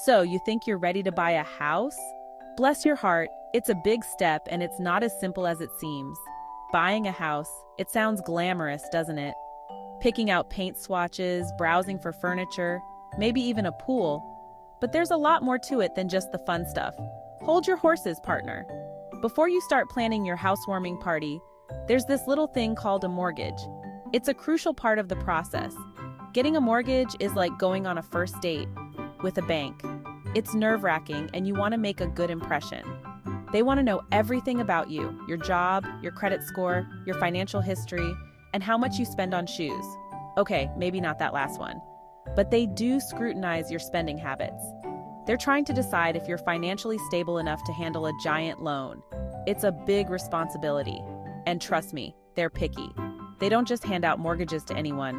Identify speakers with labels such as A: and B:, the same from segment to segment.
A: So, you think you're ready to buy a house? Bless your heart, it's a big step and it's not as simple as it seems. Buying a house, it sounds glamorous, doesn't it? Picking out paint swatches, browsing for furniture, maybe even a pool. But there's a lot more to it than just the fun stuff. Hold your horses, partner. Before you start planning your housewarming party, there's this little thing called a mortgage. It's a crucial part of the process. Getting a mortgage is like going on a first date with a bank. It's nerve-wracking and you want to make a good impression. They want to know everything about you, your job, your credit score, your financial history, and how much you spend on shoes. Okay, maybe not that last one. But they do scrutinize your spending habits. They're trying to decide if you're financially stable enough to handle a giant loan. It's a big responsibility. And trust me, they're picky. They don't just hand out mortgages to anyone.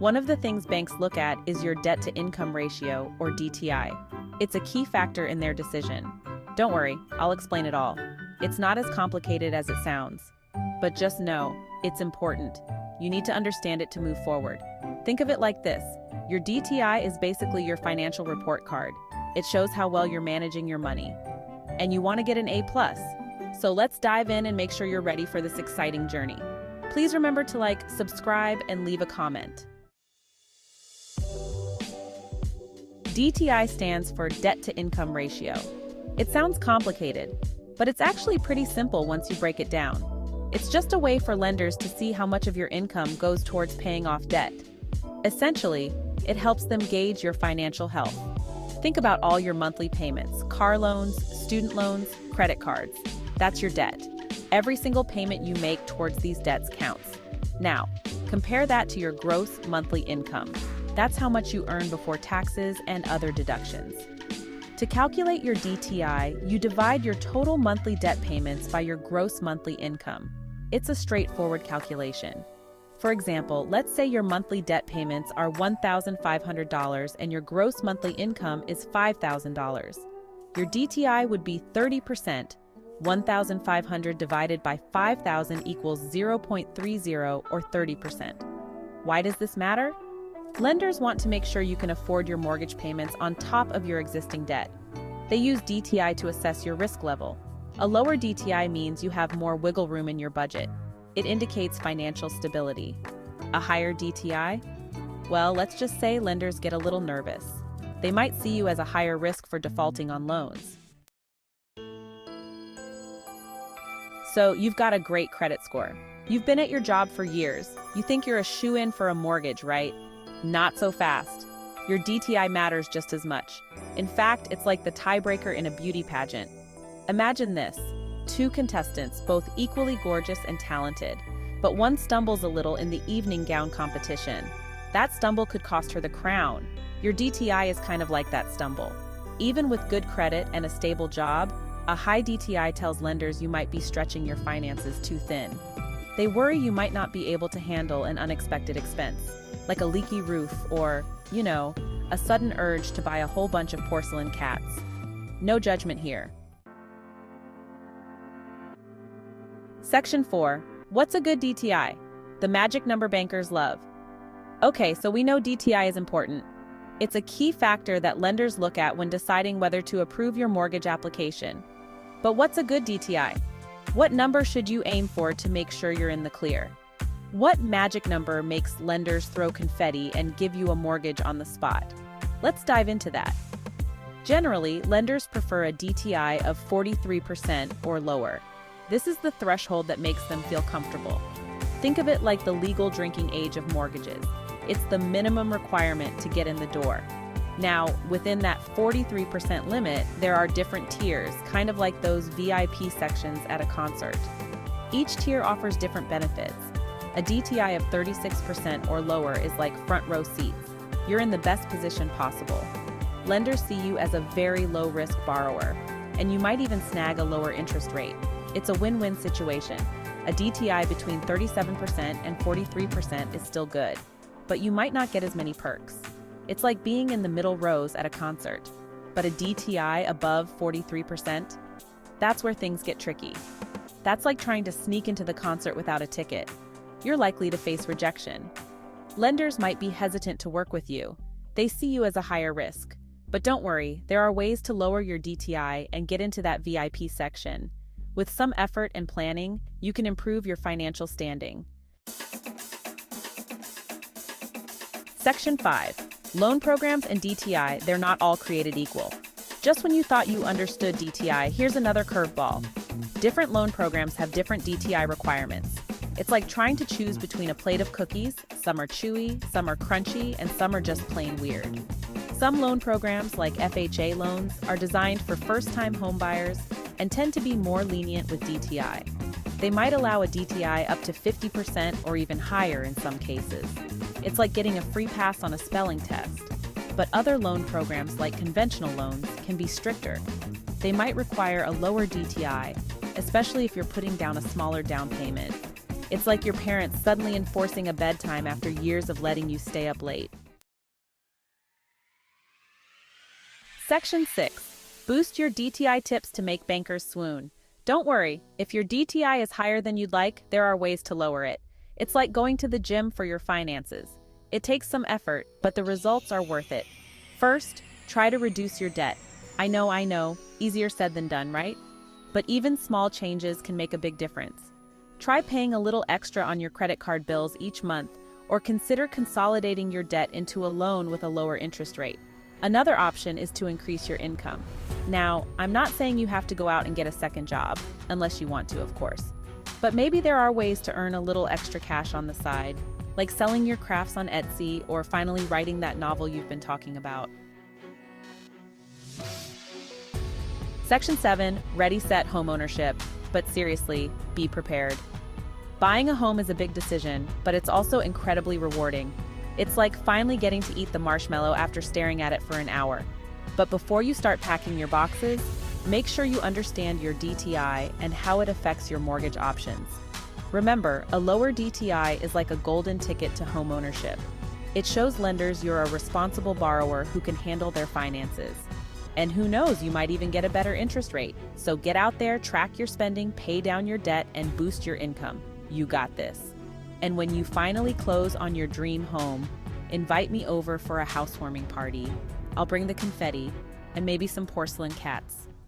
A: One of the things banks look at is your debt-to-income ratio, or DTI. It's a key factor in their decision. Don't worry, I'll explain it all. It's not as complicated as it sounds. But just know, it's important. You need to understand it to move forward. Think of it like this. Your DTI is basically your financial report card. It shows how well you're managing your money. And you want to get an A+. So let's dive in and make sure you're ready for this exciting journey. Please remember to like, subscribe, and leave a comment. DTI stands for debt-to-income ratio. It sounds complicated, but it's actually pretty simple once you break it down. It's just a way for lenders to see how much of your income goes towards paying off debt. Essentially, it helps them gauge your financial health. Think about all your monthly payments, car loans, student loans, credit cards. That's your debt. Every single payment you make towards these debts counts. Now, compare that to your gross monthly income. That's how much you earn before taxes and other deductions. To calculate your DTI, you divide your total monthly debt payments by your gross monthly income. It's a straightforward calculation. For example, let's say your monthly debt payments are $1,500 and your gross monthly income is $5,000. Your DTI would be 30%. 1,500 divided by 5,000 equals 0.30 or 30%. Why does this matter? Lenders want to make sure you can afford your mortgage payments on top of your existing debt. They use DTI to assess your risk level. A lower DTI means you have more wiggle room in your budget. It indicates financial stability. A higher DTI? Well, let's just say lenders get a little nervous. They might see you as a higher risk for defaulting on loans. So you've got a great credit score. You've been at your job for years. You think you're a shoo-in for a mortgage, right? Not so fast. Your DTI matters just as much. In fact, it's like the tiebreaker in a beauty pageant. Imagine this. Two contestants, both equally gorgeous and talented, but one stumbles a little in the evening gown competition. That stumble could cost her the crown. Your DTI is kind of like that stumble. Even with good credit and a stable job, a high DTI tells lenders you might be stretching your finances too thin. They worry you might not be able to handle an unexpected expense, like a leaky roof or, a sudden urge to buy a whole bunch of porcelain cats. No judgment here. Section 4. What's a good DTI? The magic number bankers love. Okay, so we know DTI is important. It's a key factor that lenders look at when deciding whether to approve your mortgage application. But what's a good DTI? What number should you aim for to make sure you're in the clear? What magic number makes lenders throw confetti and give you a mortgage on the spot? Let's dive into that. Generally, lenders prefer a DTI of 43% or lower. This is the threshold that makes them feel comfortable. Think of it like the legal drinking age of mortgages. It's the minimum requirement to get in the door. Now, within that 43% limit, there are different tiers, kind of like those VIP sections at a concert. Each tier offers different benefits. A DTI of 36% or lower is like front row seats. You're in the best position possible. Lenders see you as a very low-risk borrower, and you might even snag a lower interest rate. It's a win-win situation. A DTI between 37% and 43% is still good, but you might not get as many perks. It's like being in the middle rows at a concert, but a DTI above 43%, that's where things get tricky. That's like trying to sneak into the concert without a ticket. You're likely to face rejection. Lenders might be hesitant to work with you. They see you as a higher risk. But don't worry, there are ways to lower your DTI and get into that VIP section. With some effort and planning, you can improve your financial standing. Section 5. Loan programs and DTI, they're not all created equal. Just when you thought you understood DTI, here's another curveball. Different loan programs have different DTI requirements. It's like trying to choose between a plate of cookies. Some are chewy, some are crunchy, and some are just plain weird. Some loan programs, like FHA loans, are designed for first-time homebuyers and tend to be more lenient with DTI. They might allow a DTI up to 50% or even higher in some cases. It's like getting a free pass on a spelling test. But other loan programs, like conventional loans, can be stricter. They might require a lower DTI, especially if you're putting down a smaller down payment. It's like your parents suddenly enforcing a bedtime after years of letting you stay up late. Section 6. Boost your DTI tips to make bankers swoon. Don't worry, if your DTI is higher than you'd like, there are ways to lower it. It's like going to the gym for your finances. It takes some effort, but the results are worth it. First, try to reduce your debt. I know, easier said than done, right? But even small changes can make a big difference. Try paying a little extra on your credit card bills each month, or consider consolidating your debt into a loan with a lower interest rate. Another option is to increase your income. Now, I'm not saying you have to go out and get a second job, unless you want to, of course. But maybe there are ways to earn a little extra cash on the side, like selling your crafts on Etsy or finally writing that novel you've been talking about. Section 7. Ready, set, homeownership. But seriously, be prepared. Buying a home is a big decision, but it's also incredibly rewarding. It's like finally getting to eat the marshmallow after staring at it for an hour. But before you start packing your boxes, make sure you understand your DTI and how it affects your mortgage options. Remember, a lower DTI is like a golden ticket to homeownership. It shows lenders you're a responsible borrower who can handle their finances. And who knows, you might even get a better interest rate. So get out there, track your spending, pay down your debt, and boost your income. You got this. And when you finally close on your dream home, invite me over for a housewarming party. I'll bring the confetti and maybe some porcelain cats.